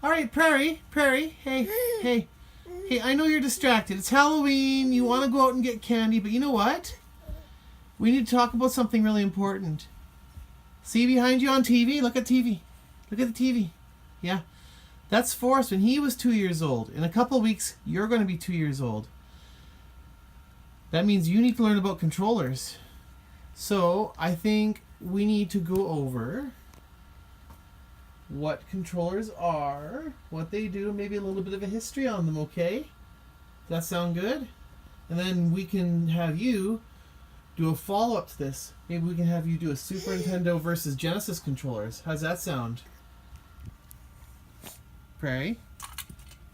All right, Prairie, hey, hey, hey, I know you're distracted. It's Halloween. You want to go out and get candy, but you know what? We need to talk about something really important. See behind you on TV? Look at TV. Look at the TV. Yeah. That's Forrest when he was 2 years old. In a couple of weeks, you're going to be 2 years old. That means you need to learn about controllers. So, I think we need to go over what controllers are, what they do, maybe a little bit of a history on them, okay? Does that sound good? And then we can have you do a follow-up to this. Maybe we can have you do a Super Nintendo versus Genesis controllers. How's that sound? Prairie?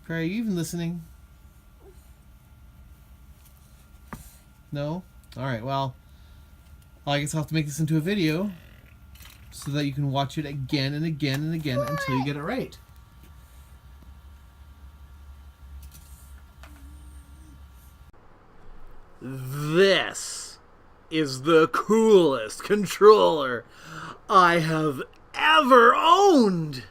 Prairie, you even listening? No? Alright, well, I guess I'll have to make this into a video so that you can watch it again and again and again until you get it right. This is the coolest controller I have ever owned!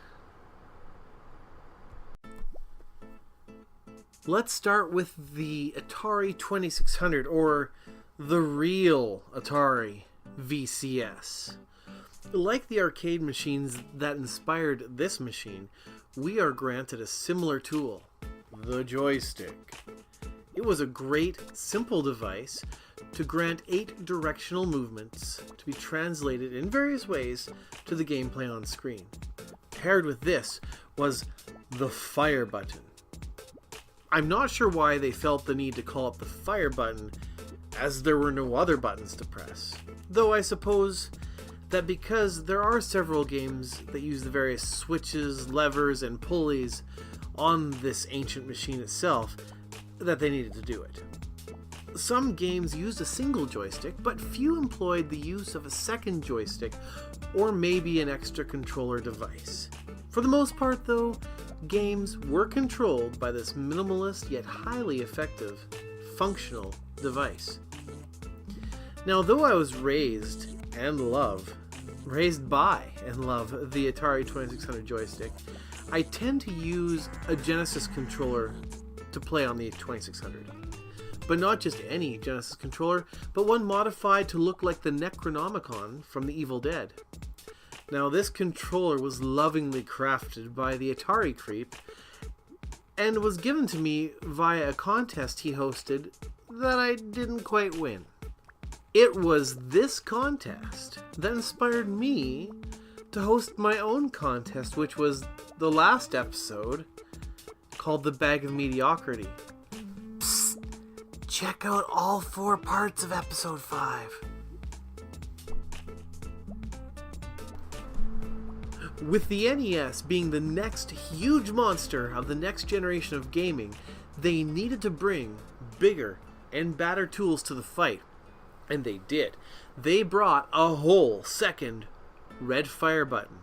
Let's start with the Atari 2600, or the real Atari VCS. Like the arcade machines that inspired this machine, we are granted a similar tool, the joystick. It was a great, simple device to grant 8 directional movements to be translated in various ways to the gameplay on screen. Paired with this was the fire button. I'm not sure why they felt the need to call it the fire button, as there were no other buttons to press. Though I suppose that because there are several games that use the various switches, levers, and pulleys on this ancient machine itself, that they needed to do it. Some games used a single joystick, but few employed the use of a second joystick or maybe an extra controller device. For the most part, though, games were controlled by this minimalist yet highly effective, functional device. Now, though I was raised by and love the Atari 2600 joystick, I tend to use a Genesis controller to play on the 2600. But not just any Genesis controller, but one modified to look like the Necronomicon from the Evil Dead. Now, this controller was lovingly crafted by the Atari Creep and was given to me via a contest he hosted that I didn't quite win. It was this contest that inspired me to host my own contest, which was the last episode, called The Bag of Mediocrity. Psst, check out all 4 parts of episode 5. With the NES being the next huge monster of the next generation of gaming, they needed to bring bigger and badder tools to the fight. And they did. They brought a whole second red fire button.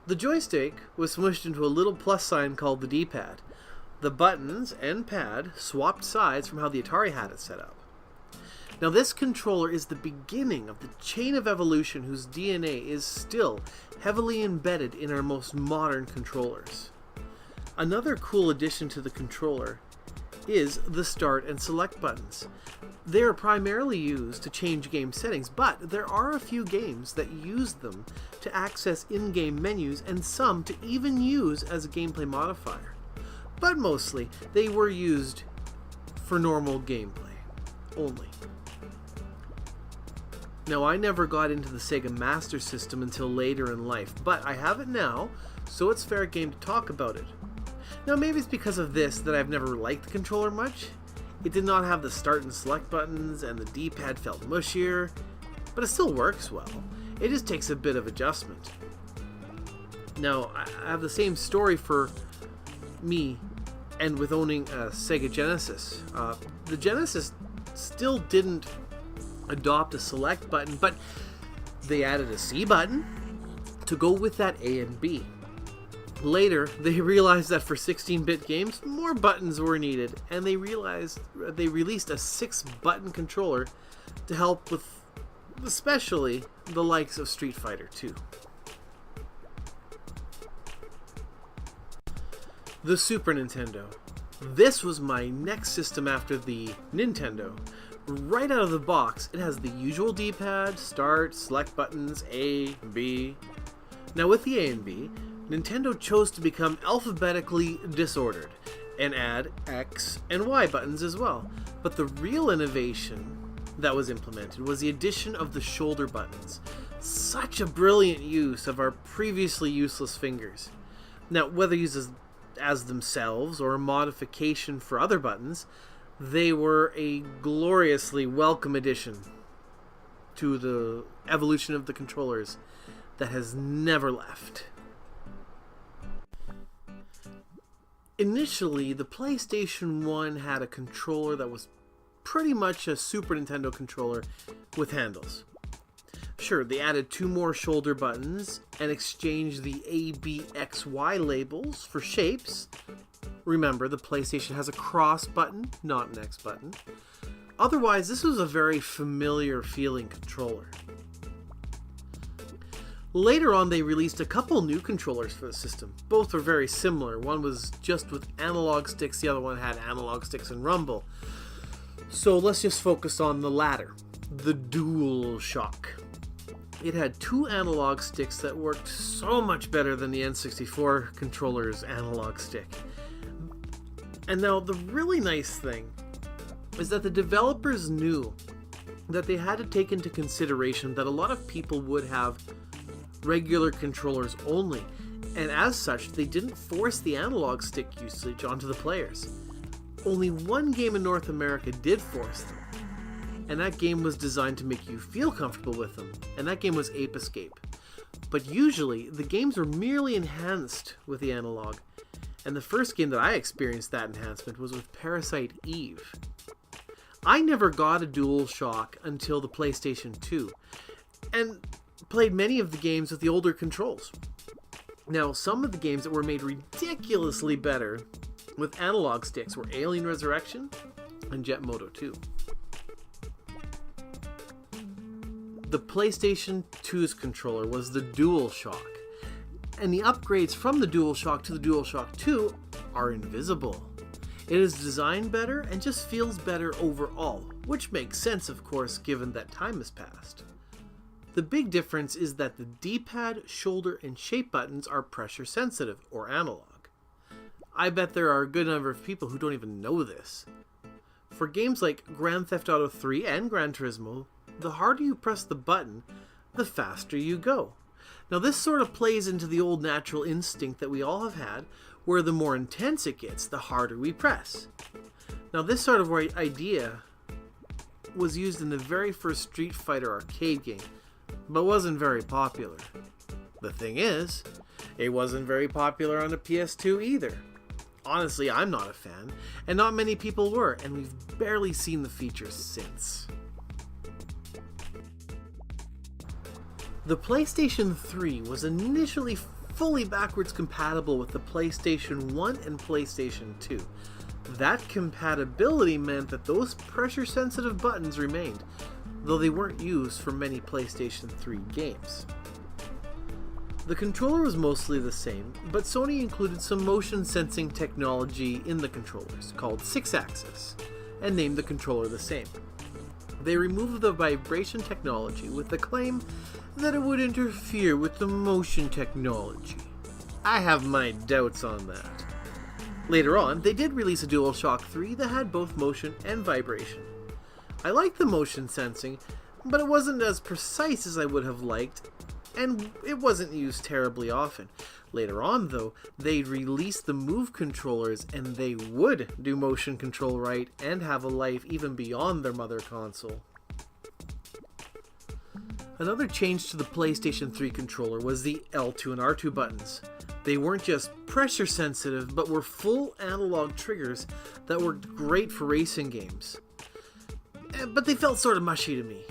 The joystick was smushed into a little plus sign called the D-pad. The buttons and pad swapped sides from how the Atari had it set up. Now, this controller is the beginning of the chain of evolution whose DNA is still heavily embedded in our most modern controllers. Another cool addition to the controller is the start and select buttons. They are primarily used to change game settings, but there are a few games that use them to access in-game menus and some to even use as a gameplay modifier. But mostly, they were used for normal gameplay only. Now, I never got into the Sega Master System until later in life, but I have it now, so it's fair game to talk about it. Now, maybe it's because of this that I've never liked the controller much. It did not have the start and select buttons, and the D-pad felt mushier, but it still works well. It just takes a bit of adjustment. Now, I have the same story for me and with owning a Sega Genesis. The Genesis still didn't adopt a select button, but they added a C button to go with that A and B. Later, they realized that for 16-bit games, more buttons were needed, and they released a 6-button controller to help with especially the likes of Street Fighter 2. The Super Nintendo. This was my next system after the Nintendo. Right out of the box, it has the usual D-pad, start, select buttons, A, B. Now with the A and B, Nintendo chose to become alphabetically disordered and add X and Y buttons as well. But the real innovation that was implemented was the addition of the shoulder buttons. Such a brilliant use of our previously useless fingers. Now, whether used as themselves or a modification for other buttons, they were a gloriously welcome addition to the evolution of the controllers that has never left. Initially, the PlayStation 1 had a controller that was pretty much a Super Nintendo controller with handles. Sure, they added 2 more shoulder buttons and exchanged the A, B, X, Y labels for shapes. Remember, the PlayStation has a cross button, not an X button. Otherwise, this was a very familiar feeling controller. Later on, they released a couple new controllers for the system. Both were very similar. One was just with analog sticks, the other one had analog sticks and rumble. So let's just focus on the latter, the DualShock. It had 2 analog sticks that worked so much better than the N64 controller's analog stick. And now the really nice thing is that the developers knew that they had to take into consideration that a lot of people would have regular controllers only, and as such they didn't force the analog stick usage onto the players. Only one game in North America did force them, and that game was designed to make you feel comfortable with them, and that game was Ape Escape. But usually the games were merely enhanced with the analog, and the first game that I experienced that enhancement was with Parasite Eve. I never got a DualShock until the PlayStation 2, and played many of the games with the older controls. Now, some of the games that were made ridiculously better with analog sticks were Alien Resurrection and Jet Moto 2. The PlayStation 2's controller was the DualShock, and the upgrades from the DualShock to the DualShock 2 are invisible. It is designed better and just feels better overall, which makes sense, of course, given that time has passed. The big difference is that the D-pad, shoulder, and shape buttons are pressure sensitive, or analog. I bet there are a good number of people who don't even know this. For games like Grand Theft Auto 3 and Gran Turismo, the harder you press the button, the faster you go. Now this sort of plays into the old natural instinct that we all have had, where the more intense it gets, the harder we press. Now this sort of idea was used in the very first Street Fighter arcade game, but wasn't very popular. The thing is, it wasn't very popular on the PS2 either. Honestly, I'm not a fan, and not many people were, and we've barely seen the features since. The PlayStation 3 was initially fully backwards compatible with the PlayStation 1 and PlayStation 2. That compatibility meant that those pressure-sensitive buttons remained, though they weren't used for many PlayStation 3 games. The controller was mostly the same, but Sony included some motion sensing technology in the controllers, called 6-axis, and named the controller the same. They removed the vibration technology with the claim that it would interfere with the motion technology. I have my doubts on that. Later on, they did release a DualShock 3 that had both motion and vibration. I liked the motion sensing, but it wasn't as precise as I would have liked, and it wasn't used terribly often. Later on, though, they released the Move controllers, and they would do motion control right and have a life even beyond their mother console. Another change to the PlayStation 3 controller was the L2 and R2 buttons. They weren't just pressure sensitive, but were full analog triggers that worked great for racing games. But they felt sort of mushy to me,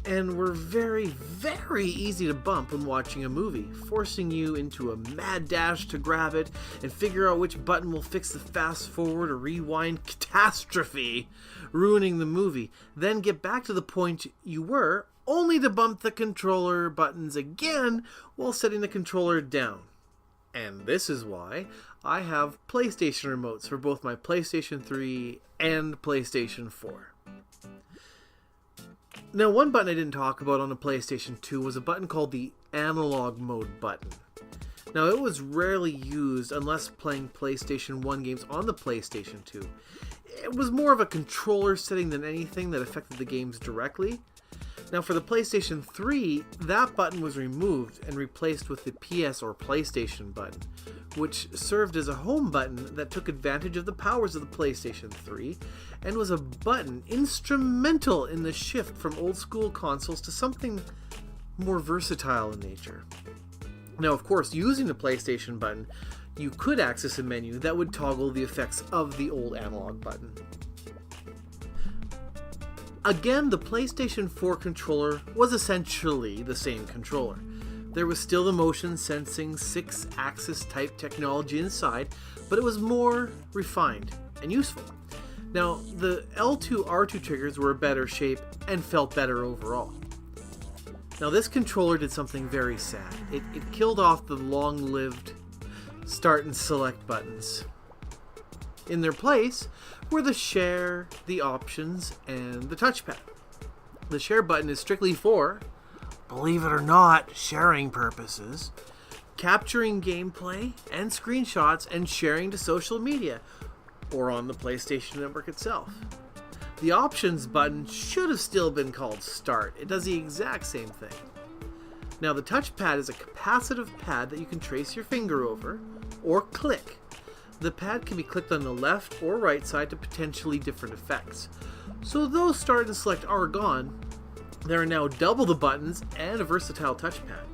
and were very, very easy to bump when watching a movie, forcing you into a mad dash to grab it and figure out which button will fix the fast forward or rewind catastrophe, ruining the movie, then get back to the point you were, only to bump the controller buttons again while setting the controller down. And this is why I have PlayStation remotes for both my PlayStation 3 and PlayStation 4. Now, one button I didn't talk about on the PlayStation 2 was a button called the analog mode button. Now, it was rarely used unless playing PlayStation 1 games on the PlayStation 2. It was more of a controller setting than anything that affected the games directly. Now, for the PlayStation 3, that button was removed and replaced with the PS or PlayStation button, which served as a home button that took advantage of the powers of the PlayStation 3 and was a button instrumental in the shift from old school consoles to something more versatile in nature. Now, of course, using the PlayStation button, you could access a menu that would toggle the effects of the old analog button. Again, the PlayStation 4 controller was essentially the same controller. There was still the motion sensing 6-axis type technology inside, but it was more refined and useful. Now, the L2 R2 triggers were a better shape and felt better overall. Now, this controller did something very sad. It killed off the long-lived start and select buttons. In their place were the share, the options, and the touchpad. The share button is strictly for, believe it or not, sharing purposes, capturing gameplay and screenshots and sharing to social media or on the PlayStation Network itself. The options button should have still been called start. It does the exact same thing. Now, the touchpad is a capacitive pad that you can trace your finger over or click. The pad can be clicked on the left or right side to potentially different effects. So those start and select are gone. There are now double the buttons and a versatile touchpad.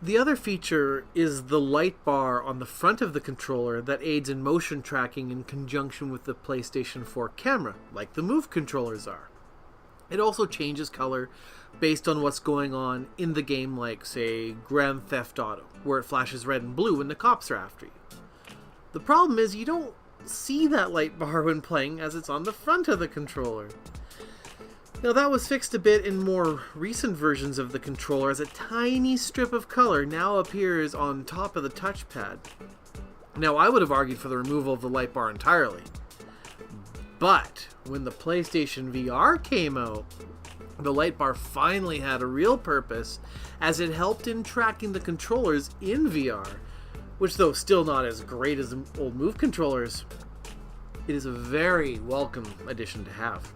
The other feature is the light bar on the front of the controller that aids in motion tracking in conjunction with the PlayStation 4 camera, like the Move controllers are. It also changes color based on what's going on in the game, like, say, Grand Theft Auto, where it flashes red and blue when the cops are after you. The problem is you don't see that light bar when playing, as it's on the front of the controller. Now, that was fixed a bit in more recent versions of the controller, as a tiny strip of color now appears on top of the touchpad. Now, I would have argued for the removal of the light bar entirely. But when the PlayStation VR came out, the light bar finally had a real purpose, as it helped in tracking the controllers in VR, which, though still not as great as the old Move controllers, it is a very welcome addition to have.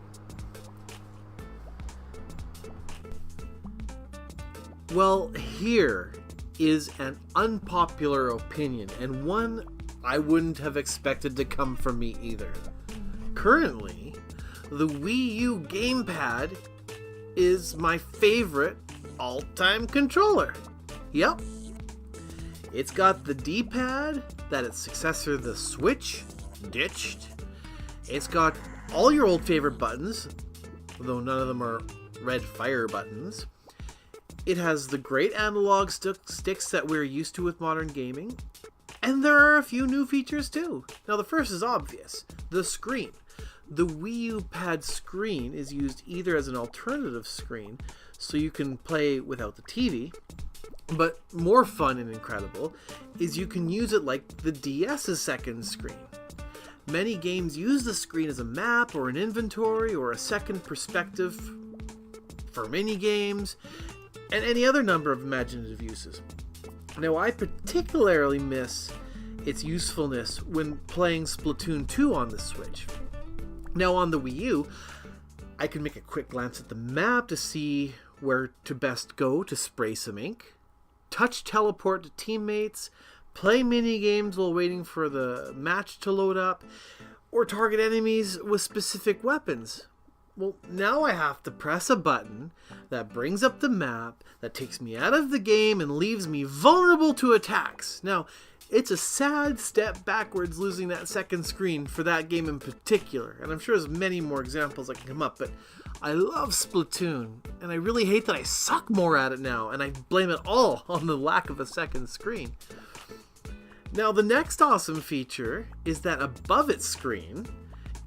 Well, here is an unpopular opinion, and one I wouldn't have expected to come from me either. Currently, the Wii U gamepad is my favorite all-time controller. Yep. It's got the D-pad that its successor, the Switch, ditched. It's got all your old favorite buttons, though none of them are red fire buttons. It has the great analog sticks that we're used to with modern gaming. And there are a few new features too. Now, the first is obvious. The screen. The Wii U pad screen is used either as an alternative screen, so you can play without the TV, but more fun and incredible is you can use it like the DS's second screen. Many games use the screen as a map or an inventory or a second perspective for mini games and any other number of imaginative uses. Now, I particularly miss its usefulness when playing Splatoon 2 on the Switch. Now, on the Wii U, I can make a quick glance at the map to see where to best go to spray some ink, touch teleport to teammates, play mini games while waiting for the match to load up, or target enemies with specific weapons. Well, now I have to press a button that brings up the map, that takes me out of the game and leaves me vulnerable to attacks. Now, it's a sad step backwards losing that second screen for that game in particular, and I'm sure there's many more examples that can come up, but I love Splatoon, and I really hate that I suck more at it now, and I blame it all on the lack of a second screen. Now, the next awesome feature is that above its screen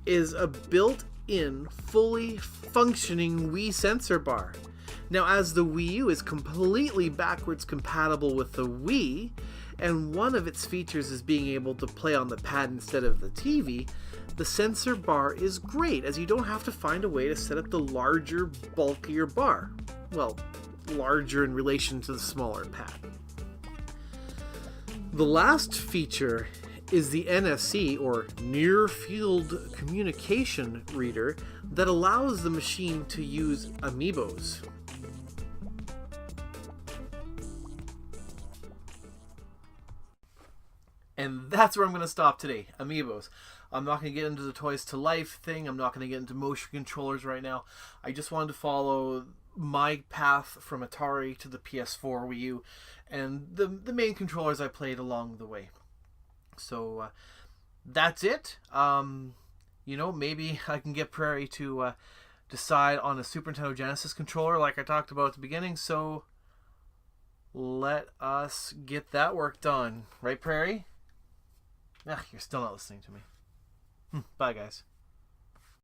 is a built-in, fully functioning Wii sensor bar. Now, as the Wii U is completely backwards compatible with the Wii, and one of its features is being able to play on the pad instead of the TV, the sensor bar is great, as you don't have to find a way to set up the larger, bulkier bar. Well, larger in relation to the smaller pad. The last feature is the NFC, or Near Field Communication Reader, that allows the machine to use amiibos. And that's where I'm going to stop today, amiibos. I'm not going to get into the Toys to Life thing. I'm not going to get into motion controllers right now. I just wanted to follow my path from Atari to the PS4 Wii U and the main controllers I played along the way. So that's it. Maybe I can get Prairie to decide on a Super Nintendo Genesis controller like I talked about at the beginning. So let us get that work done. Right, Prairie? You're still not listening to me. Bye, guys.